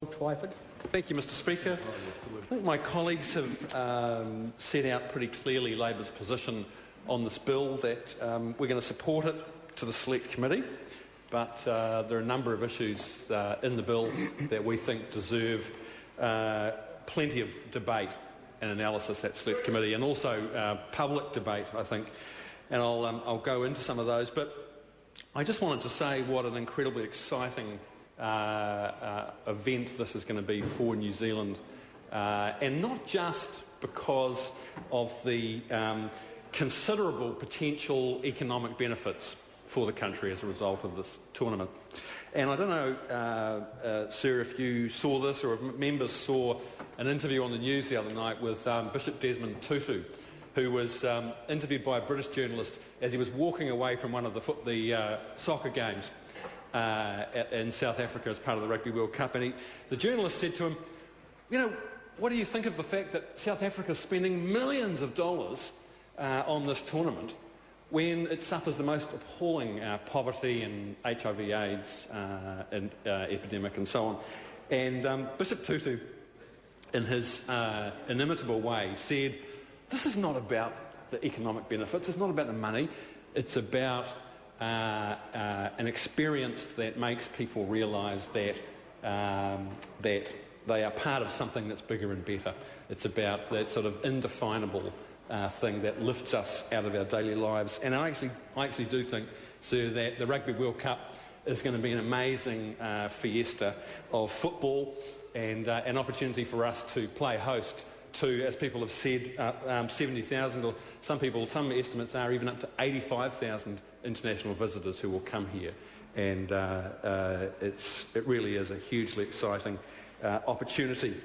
Twyford. Thank you, Mr Speaker. I think my colleagues have set out pretty clearly Labor's position on this bill, that we're going to support it to the Select Committee, but there are a number of issues in the bill that we think deserve plenty of debate and analysis at Select Committee, and also public debate, I think, and I'll go into some of those. But I just wanted to say what an incredibly exciting event this is going to be for New Zealand, and not just because of the considerable potential economic benefits for the country as a result of this tournament. And I don't know, Sir, if you saw this or if members saw an interview on the news the other night with Bishop Desmond Tutu, who was interviewed by a British journalist as he was walking away from one of the soccer games in South Africa as part of the Rugby World Cup. And the journalist said to him, you know, what do you think of the fact that South Africa is spending millions of dollars on this tournament when it suffers the most appalling poverty and HIV/AIDS epidemic and so on? And Bishop Tutu, in his inimitable way, said, this is not about the economic benefits, it's not about the money, it's about an experience that makes people realise that that they are part of something that's bigger and better. It's about that sort of indefinable thing that lifts us out of our daily lives. And I actually do think, sir, that the Rugby World Cup is going to be an amazing fiesta of football and an opportunity for us to play host to, as people have said, 70,000, or some estimates are even up to 85,000 international visitors who will come here. And it really is a hugely exciting opportunity.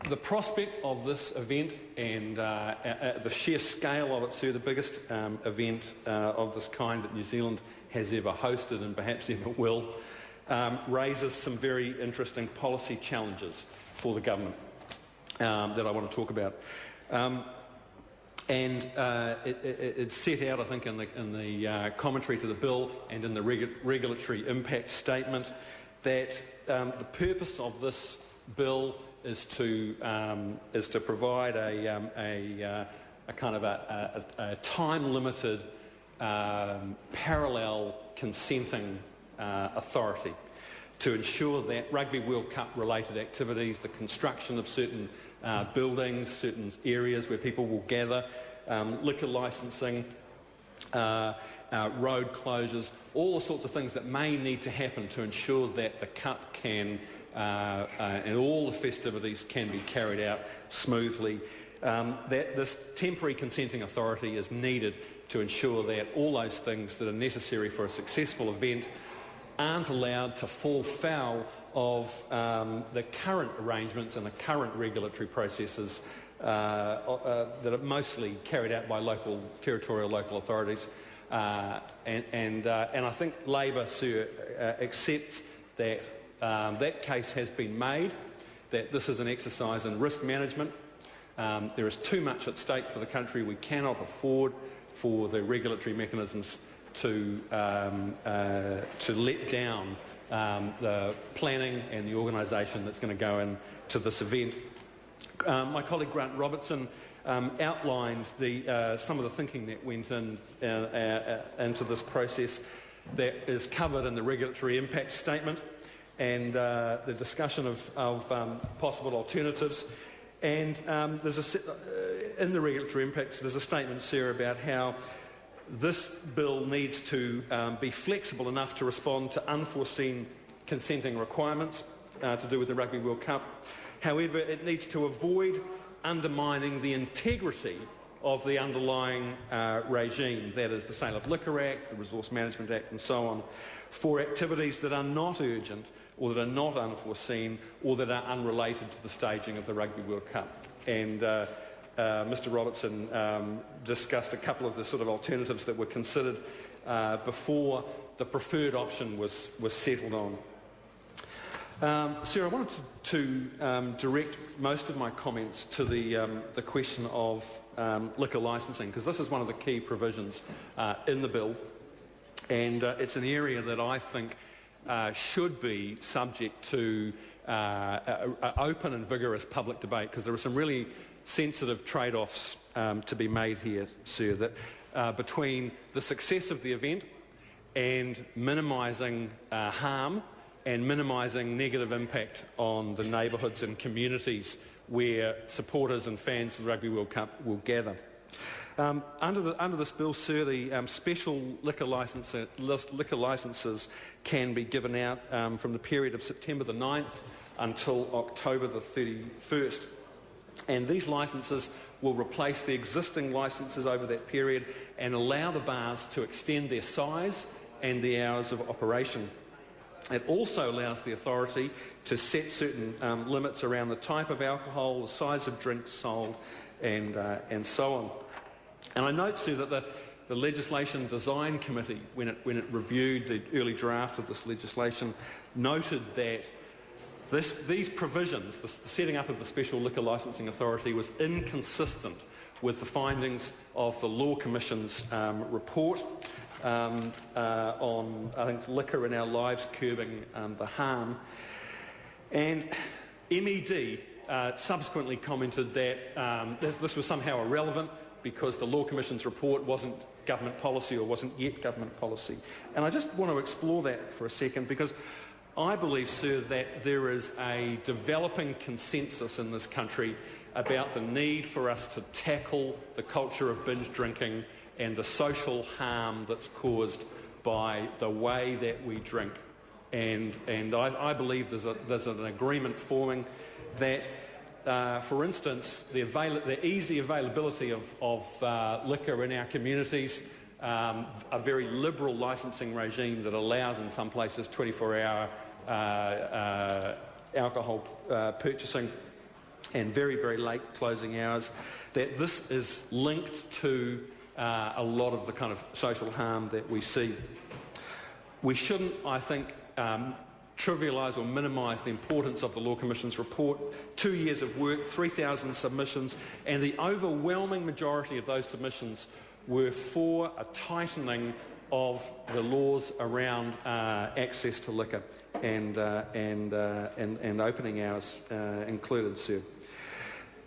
The prospect of this event and the sheer scale of it, sir, the biggest event of this kind that New Zealand has ever hosted and perhaps ever will, raises some very interesting policy challenges for the government that I want to talk about. And it's set out, I think, in the commentary to the bill and in the regulatory impact statement that the purpose of this bill is to provide a kind of a time-limited parallel consenting authority to ensure that Rugby World Cup related activities, the construction of certain buildings, certain areas where people will gather, liquor licensing, road closures, all the sorts of things that may need to happen to ensure that the Cup can and all the festivities can be carried out smoothly, that this temporary consenting authority is needed to ensure that all those things that are necessary for a successful event aren't allowed to fall foul of the current arrangements and the current regulatory processes that are mostly carried out by territorial local authorities. And I think Labor, sir, accepts that that case has been made, that this is an exercise in risk management. There is too much at stake for the country. We cannot afford for the regulatory mechanisms to let down the planning and the organisation that's going to go into this event. My colleague Grant Robertson outlined some of the thinking that went into this process that is covered in the regulatory impact statement and the discussion of possible alternatives. And in the regulatory impacts, there's a statement, Sarah, about how this bill needs to be flexible enough to respond to unforeseen consenting requirements to do with the Rugby World Cup. However, it needs to avoid undermining the integrity of the underlying regime, that is the Sale of Liquor Act, the Resource Management Act and so on, for activities that are not urgent or that are not unforeseen or that are unrelated to the staging of the Rugby World Cup. And Mr Robertson discussed a couple of the sort of alternatives that were considered before the preferred option was settled on. Sarah, I wanted to direct most of my comments to the question of liquor licensing, because this is one of the key provisions in the bill, and it's an area that I think should be subject to open and vigorous public debate, because there are some really sensitive trade-offs to be made here, sir, that between the success of the event and minimising harm and minimising negative impact on the neighbourhoods and communities where supporters and fans of the Rugby World Cup will gather. Under this bill, sir, the special liquor licences can be given out from the period of September the 9th until October the 31st. And these licences will replace the existing licences over that period and allow the bars to extend their size and the hours of operation. It also allows the authority to set certain limits around the type of alcohol, the size of drinks sold, and so on. And I note, sir, that the Legislation Design Committee, when it reviewed the early draft of this legislation, noted that these provisions, the setting up of the Special Liquor Licensing Authority, was inconsistent with the findings of the Law Commission's report on, I think, liquor in our lives, curbing the harm. And MED subsequently commented that this was somehow irrelevant because the Law Commission's report wasn't government policy, or wasn't yet government policy. And I just want to explore that for a second, because I believe, sir, that there is a developing consensus in this country about the need for us to tackle the culture of binge drinking and the social harm that's caused by the way that we drink. And I believe there's an agreement forming that, for instance, the easy availability of liquor in our communities, a very liberal licensing regime that allows in some places 24-hour alcohol purchasing and very, very late closing hours, that this is linked to a lot of the kind of social harm that we see. We shouldn't, I think, trivialise or minimise the importance of the Law Commission's report. 2 years of work, 3,000 submissions, and the overwhelming majority of those submissions were for a tightening of the laws around access to liquor and opening hours included, sir.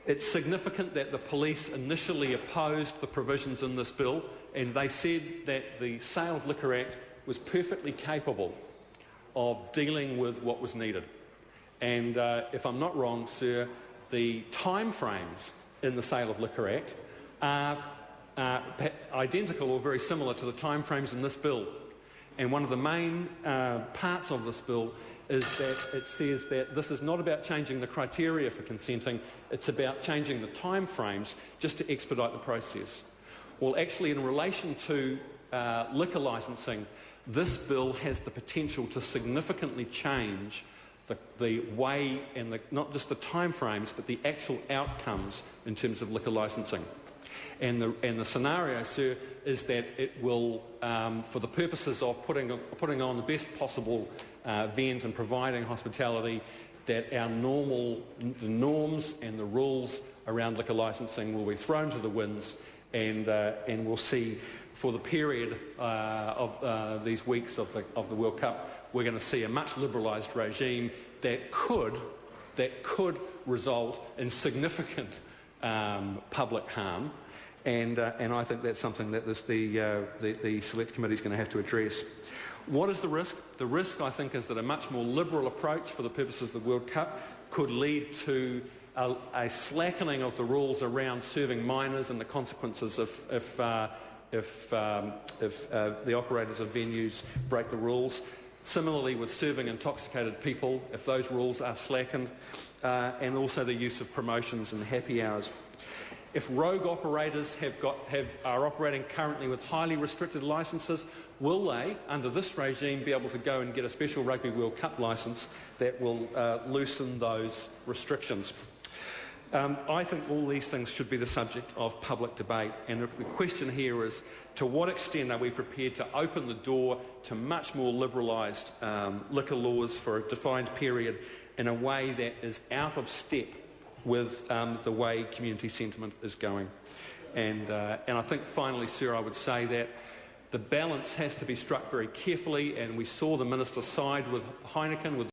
It's significant that the police initially opposed the provisions in this bill, and they said that the Sale of Liquor Act was perfectly capable of dealing with what was needed. And if I'm not wrong, sir, the timeframes in the Sale of Liquor Act are identical or very similar to the timeframes in this bill. And one of the main parts of this bill is that it says that this is not about changing the criteria for consenting, it's about changing the timeframes just to expedite the process. Well, actually, in relation to liquor licensing, this bill has the potential to significantly change the way and not just the timeframes, but the actual outcomes in terms of liquor licensing. And the scenario, sir, is that it will, for the purposes of putting on the best possible event and providing hospitality, that the norms and the rules around liquor licensing will be thrown to the winds, and we'll see, for the period of these weeks of the World Cup, we're going to see a much liberalised regime that could result in significant public harm, and I think that's something that the Select Committee is going to have to address. What is the risk? The risk, I think, is that a much more liberal approach for the purposes of the World Cup could lead to a slackening of the rules around serving minors and the consequences if the operators of venues break the rules. Similarly with serving intoxicated people, if those rules are slackened, and also the use of promotions and happy hours. If rogue operators are operating currently with highly restricted licences, will they, under this regime, be able to go and get a special Rugby World Cup licence that will loosen those restrictions? I think all these things should be the subject of public debate, and the question here is, to what extent are we prepared to open the door to much more liberalised liquor laws for a defined period in a way that is out of step with the way community sentiment is going? And I think finally, sir, I would say that The balance has to be struck very carefully, and we saw the minister side with Heineken, with